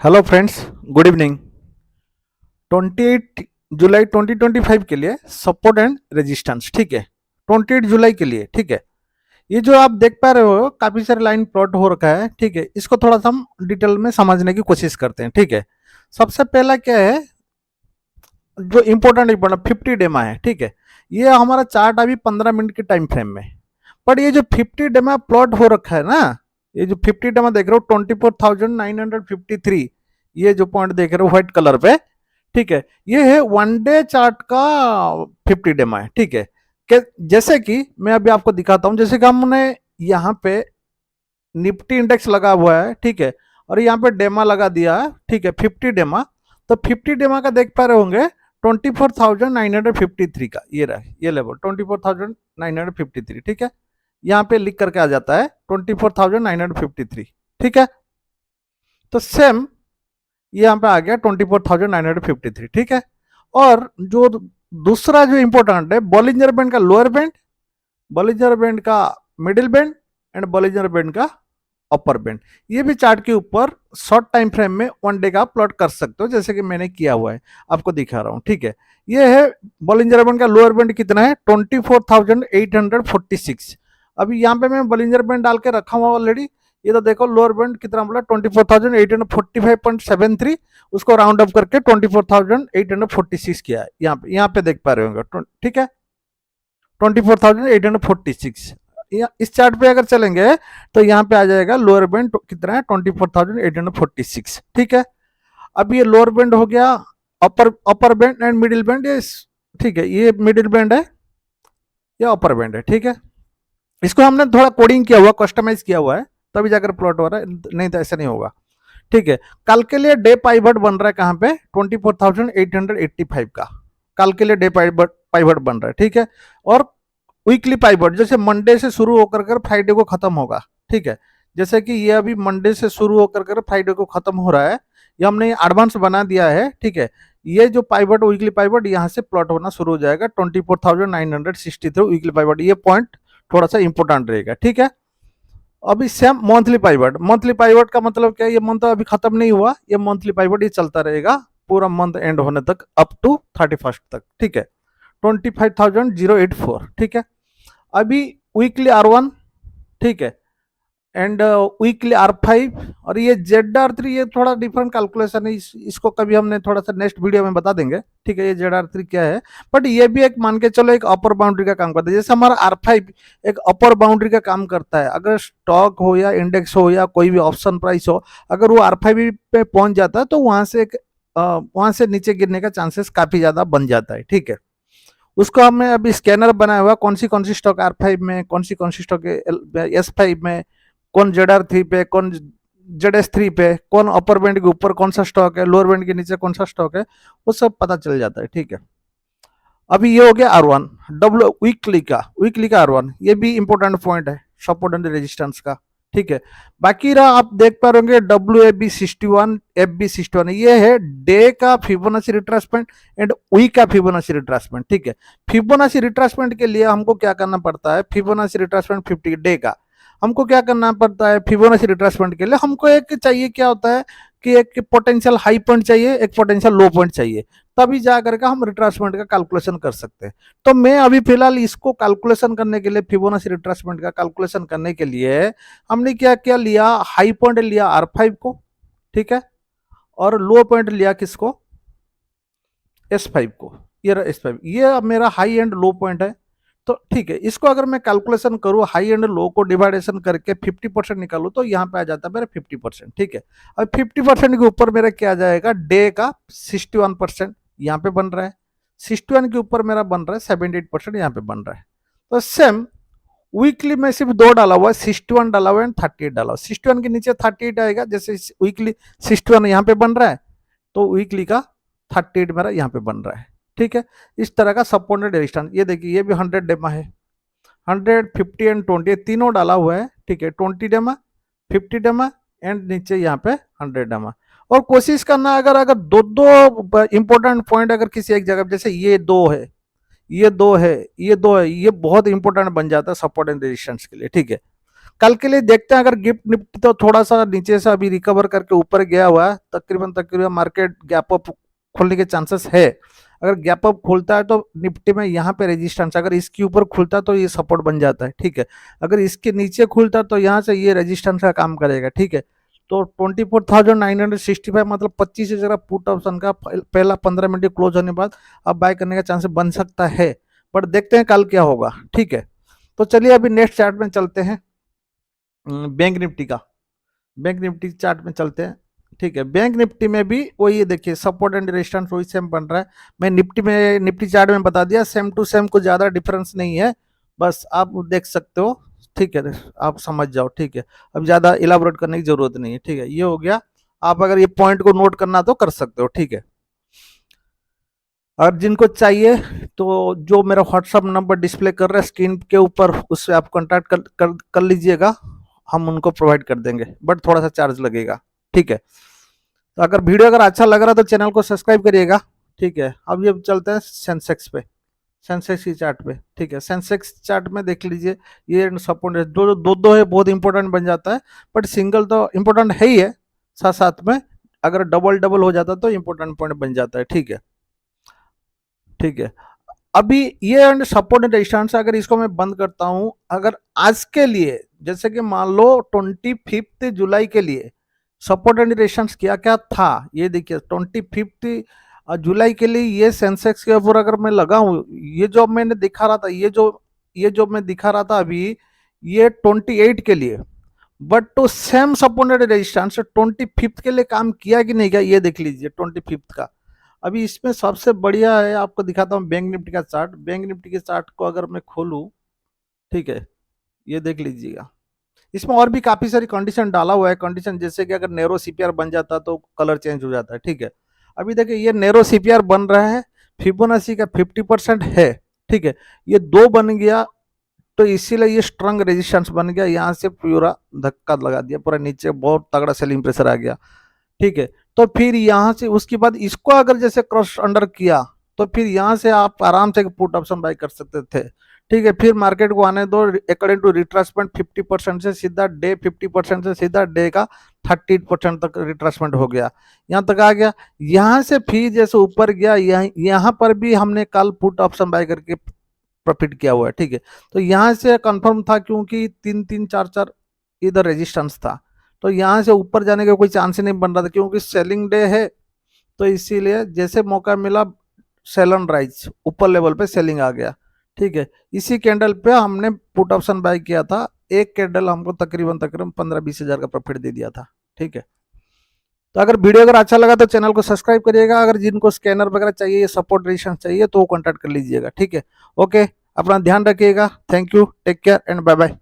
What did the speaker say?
Hello friends, good evening. 28 जुलाई 2025 के लिए support and resistance, ठीक है। 28 जुलाई के लिए, ठीक है। ये जो आप देख पा रहे हो काफी सारे लाइन प्लॉट हो रखा है, ठीक है। इसको थोड़ा सा हम डिटेल में समझने की कोशिश करते हैं, ठीक है। सबसे पहला क्या है, जो इम्पोर्टेंट इम्पोर्टेंट 50 डेमा है, ठीक है। ये हमारा चार्ट अभी 15 मिनट के टाइम फ्रेम में। बट ये जो 50 डेमा प्लॉट हो रखा है ना, ये जो 50 डेमा देख रहे हो 24,953, ये जो पॉइंट देख रहे हो व्हाइट कलर पे, ठीक है। ये है वन डे चार्ट का 50 डेमा है, ठीक है। जैसे कि मैं अभी आपको दिखाता हूं, जैसे कि हमने यहाँ पे निफ्टी इंडेक्स लगा हुआ है, ठीक है। और यहाँ पे डेमा लगा दिया है, ठीक है, 50 डेमा। तो 50 डेमा का देख पा रहे होंगे 24,953 का ये रहा, ये लेवल 24,953, ठीक है। यहाँ पे लिख करके आ जाता है 24,953, ठीक है। तो सेम यहाँ पे आ गया 24,953, ठीक है। और जो दूसरा जो इंपॉर्टेंट है, बॉलिंजर बैंड का लोअर बैंड, बॉलिंजर बैंड का middle band and Bollinger band का अपर बैंड, ये भी चार्ट के ऊपर शॉर्ट टाइम फ्रेम में वन डे का प्लॉट कर सकते हो, जैसे कि मैंने किया हुआ है, आपको दिखा रहा हूं, ठीक है। ये है बॉलिंजर बैंड का लोअर बैंड कितना है, 24,846। अभी यहाँ पे मैं बॉलिंजर बैंड डाल के रखा हुआ ऑलरेडी। ये तो देखो लोअर बैंड कितना बोला, 24,845.73, उसको राउंड अप करके 24,846 किया है। यहाँ पे देख पा रहे होंगे, ठीक है, 24,846। इस चार्ट पे अगर चलेंगे तो यहाँ पे आ जाएगा लोअर बैंड कितना है, 24,846, ठीक है। अब ये लोअर बैंड हो गया, upper band and middle band, ये ठीक है, ये मिडिल बैंड है, ये अपर बैंड है, ठीक है। इसको हमने थोड़ा कोडिंग किया हुआ, कस्टमाइज किया हुआ है, तभी जाकर प्लॉट हो रहा है, नहीं तो ऐसा नहीं होगा, ठीक है। कल के लिए डे पाइवट बन रहा है कहाँ पे, 24,885 का कल के लिए डे पाइवट बन रहा है, ठीक है। और वीकली पाइवट जैसे मंडे से शुरू होकर कर फ्राइडे को खत्म होगा, ठीक है। जैसे कि ये अभी मंडे से शुरू होकर कर फ्राइडे को खत्म हो रहा है, ये हमने एडवांस बना दिया है, ठीक है। ये जो पाइवट वीकली पाइवट यहाँ से प्लॉट होना शुरू हो जाएगा 24,963 वीकली पाइवट, ये पॉइंट थोड़ा सा इंपॉर्टेंट रहेगा, ठीक है। अभी same monthly pivot, monthly pivot का मतलब क्या है, ये मंथ अभी खत्म नहीं हुआ, ये मंथली पाइवट ये चलता रहेगा पूरा मंथ एंड होने तक, अप टू 31st तक, ठीक है। 25,084, ठीक है। अभी वीकली R1, ठीक है, एंड वीकली R5, और ये ZR3, ये थोड़ा डिफरेंट कैलकुलेशन है, इसको कभी हमने थोड़ा सा नेक्स्ट वीडियो में बता देंगे, ठीक है, ये ZR3 क्या है। बट ये भी एक मान के चलो एक अपर बाउंड्री का काम करता है, जैसे हमारा R5 एक अपर बाउंड्री का काम करता है। अगर स्टॉक हो या इंडेक्स हो या कोई भी ऑप्शन प्राइस हो, अगर वो R5 पे पहुंच जाता है तो वहां से नीचे गिरने का चांसेस काफी ज्यादा बन जाता है, ठीक है। उसको हमने अभी स्कैनर बनाया हुआ, कौन सी स्टॉक R5 में, कौन सी स्टॉक S5 में, कौन ZR3 पे, कौन ZS3 पे, कौन अपर बैंड के ऊपर कौन सा स्टॉक है, लोअर बैंड के नीचे कौन सा स्टॉक है, वो सब पता चल जाता है, ठीक है। अभी ये हो गया R1, डब्ल्यू वीकली का R1, ये भी इंपॉर्टेंट पॉइंट है सपोर्ट एंड रेजिस्टेंस का, ठीक है। बाकी रहा, आप देख पा रहे WAB61, FB61, ये है डे का फिबोनाची रिट्रेसमेंट एंड वीक का फिबोनाची रिट्रेसमेंट, ठीक है। फिबोनाची रिट्रेसमेंट के लिए हमको क्या करना पड़ता है, फिबोनाची रिट्रेसमेंट 50 डे का हमको क्या करना पड़ता है, फिबोनाची रिट्रेसमेंट के लिए हमको एक चाहिए, क्या होता है कि एक पोटेंशियल हाई पॉइंट चाहिए, एक पोटेंशियल लो पॉइंट चाहिए, तभी जा करके हम रिट्रेसमेंट का कैलकुलेशन कर सकते हैं। तो मैं अभी फिलहाल इसको कैलकुलेशन करने के लिए, फिबोनाची रिट्रेसमेंट का कैलकुलेशन करने के लिए हमने क्या क्या लिया, हाई पॉइंट लिया R5 को, ठीक है, और लो पॉइंट लिया किसको, S5 को। ये रहा S5, ये अब मेरा हाई एंड लो पॉइंट है, तो ठीक है। इसको अगर मैं कैलकुलेशन करूँ, हाई एंड लो को डिवाइडेशन करके 50% निकालू, तो यहाँ पे आ जाता है मेरा 50%, ठीक है। अब 50% के ऊपर मेरा क्या आ जाएगा, डे का 61% यहाँ पे बन रहा है, 61 के ऊपर मेरा बन रहा है 78% यहाँ पे बन रहा है। तो सेम वीकली में सिर्फ दो डाला हुआ है, 61 डाला हुआ है, 38 डाला हुआ है। 61 के नीचे 38 आएगा, जैसे वीकली 61 यहाँ पे बन रहा है, तो वीकली का 38 मेरा यहाँ पे बन रहा है, ठीक है। इस तरह का सपोर्टेड रेजिस्टेंस, ये देखिए ये भी 100 डेमा है, 100, 50 एंड 20 तीनों डाला हुआ है, ठीक है। 20 डेमा, 50 डेमा एंड नीचे यहाँ पे 100 डेमा। और कोशिश करना, अगर अगर दो दो इंपॉर्टेंट पॉइंट अगर किसी एक जगह, जैसे ये दो है, ये दो है, ये दो है, ये बहुत इंपॉर्टेंट बन जाता है सपोर्ट एंड रेजिस्टेंस के लिए, ठीक है। कल के लिए देखते हैं, अगर गिफ्ट निफ्टी तो थोड़ा सा नीचे से अभी रिकवर करके ऊपर गया हुआ है, तकरीबन मार्केट गैप अप खोलने के चांसेस है। अगर गैप अप खुलता है तो निफ्टी में यहाँ पे रेजिस्टेंस, अगर इसके ऊपर खुलता है तो ये सपोर्ट बन जाता है, ठीक है। अगर इसके नीचे खुलता है तो यहाँ से ये रेजिस्टेंस का काम करेगा, ठीक है। तो 24,965 मतलब 25,000 पुट ऑप्शन का पहला 15 मिनट क्लोज होने के बाद अब बाय करने का चांस बन सकता है, बट देखते हैं कल क्या होगा, ठीक है। तो चलिए अभी नेक्स्ट चार्ट में चलते हैं, बैंक निफ्टी का। बैंक निफ्टी चार्ट में चलते हैं, ठीक है। बैंक निफ्टी में भी वही देखिए सपोर्ट एंड रेजिस्टेंस वही सेम बन रहा है। मैं निफ्टी चार्ट में बता दिया, सेम टू सेम, कुछ ज्यादा डिफरेंस नहीं है, बस आप देख सकते हो, ठीक है, आप समझ जाओ, ठीक है। अब ज्यादा इलाबोरेट करने की जरूरत नहीं है, ठीक है। ये हो गया, आप अगर ये पॉइंट को नोट करना तो कर सकते हो, ठीक है। और जिनको चाहिए तो जो मेरा व्हाट्सअप नंबर डिस्प्ले कर रहा है स्क्रीन के ऊपर, उससे आप कॉन्टैक्ट कर लीजिएगा, हम उनको प्रोवाइड कर देंगे, बट थोड़ा सा चार्ज लगेगा, ठीक है। तो अगर वीडियो अगर अच्छा लग रहा है तो चैनल को सब्सक्राइब करिएगा, ठीक है। अब ये चलते हैं सेंसेक्स पे, सेंसेक्स की चार्ट पे, ठीक है। सेंसेक्स चार्ट में देख लीजिए, ये सपोर्ट दो दो दो है, बहुत इंपॉर्टेंट बन जाता है, बट सिंगल तो इंपॉर्टेंट है ही है, साथ साथ में अगर डबल डबल हो जाता तो इंपॉर्टेंट पॉइंट बन जाता है, ठीक है, ठीक है। अभी ये सपोर्ट एंड रेजिस्टेंस, अगर इसको मैं बंद करता हूं, अगर आज के लिए जैसे कि मान लो 25 जुलाई के लिए सपोर्ट एंड रेजिस्टेंस क्या क्या था, ये देखिए 25 जुलाई के लिए ये सेंसेक्स के ऊपर अगर मैं लगाऊं, ये जो मैंने दिखा रहा था, ये जो मैं दिखा रहा था अभी, ये 28 के लिए, but to same support and resistance 25 के लिए काम किया कि नहीं किया, ये देख लीजिए 25 का। अभी इसमें सबसे बढ़िया है, आपको दिखाता हूँ बैंक निफ्टी का चार्ट। बैंक निफ्टी के चार्ट को अगर मैं खोलूं, ठीक है, ये देख लीजिएगा, इसमें और भी काफी सारी कंडीशन डाला हुआ है। कंडीशन जैसे कि अगर नैरो सीपीआर बन जाता तो कलर चेंज हो जाता है, ठीक है। अभी देखिए ये नैरो सीपीआर बन रहा है, फिबोनाची का 50% है, ठीक है। ये दो बन गया तो इसीलिए ये स्ट्रॉन्ग रेजिस्टेंस बन गया, यहाँ से पूरा धक्का लगा दिया, पूरा नीचे बहुत तगड़ा सेलिंग प्रेशर आ गया, ठीक है। तो फिर यहाँ से उसके बाद इसको अगर जैसे क्रॉस अंडर किया तो फिर यहाँ से आप आराम से पुट ऑप्शन बाय कर सकते थे, ठीक है। फिर मार्केट को आने दो, अकॉर्डिंग टू रिट्रेसमेंट 50% से सीधा डे, 50% से सीधा डे का 30% तक रिट्रेसमेंट हो गया, यहाँ तक आ गया। यहाँ से फिर जैसे ऊपर गया, यहाँ पर भी हमने कल पुट ऑप्शन बाय करके प्रॉफिट किया हुआ है, ठीक है। तो यहाँ से कंफर्म था क्योंकि 3-3-4-4 इधर रेजिस्टेंस था, तो यहाँ से ऊपर जाने का कोई चांस ही नहीं बन रहा था क्योंकि सेलिंग डे है, तो इसीलिए जैसे मौका मिला सेल एंड राइज, ऊपर लेवल पे सेलिंग आ गया, ठीक है। इसी कैंडल पे हमने पुट ऑप्शन बाय किया था, एक कैंडल हमको तकरीबन 15-20 हजार का प्रॉफिट दे दिया था, ठीक है। तो अगर वीडियो अगर अच्छा लगा तो चैनल को सब्सक्राइब करिएगा, अगर जिनको स्कैनर वगैरह चाहिए, सपोर्ट रेजिस्टेंस चाहिए तो वो कॉन्टैक्ट कर लीजिएगा, ठीक है। ओके, अपना ध्यान रखिएगा, thank you, take care and bye bye.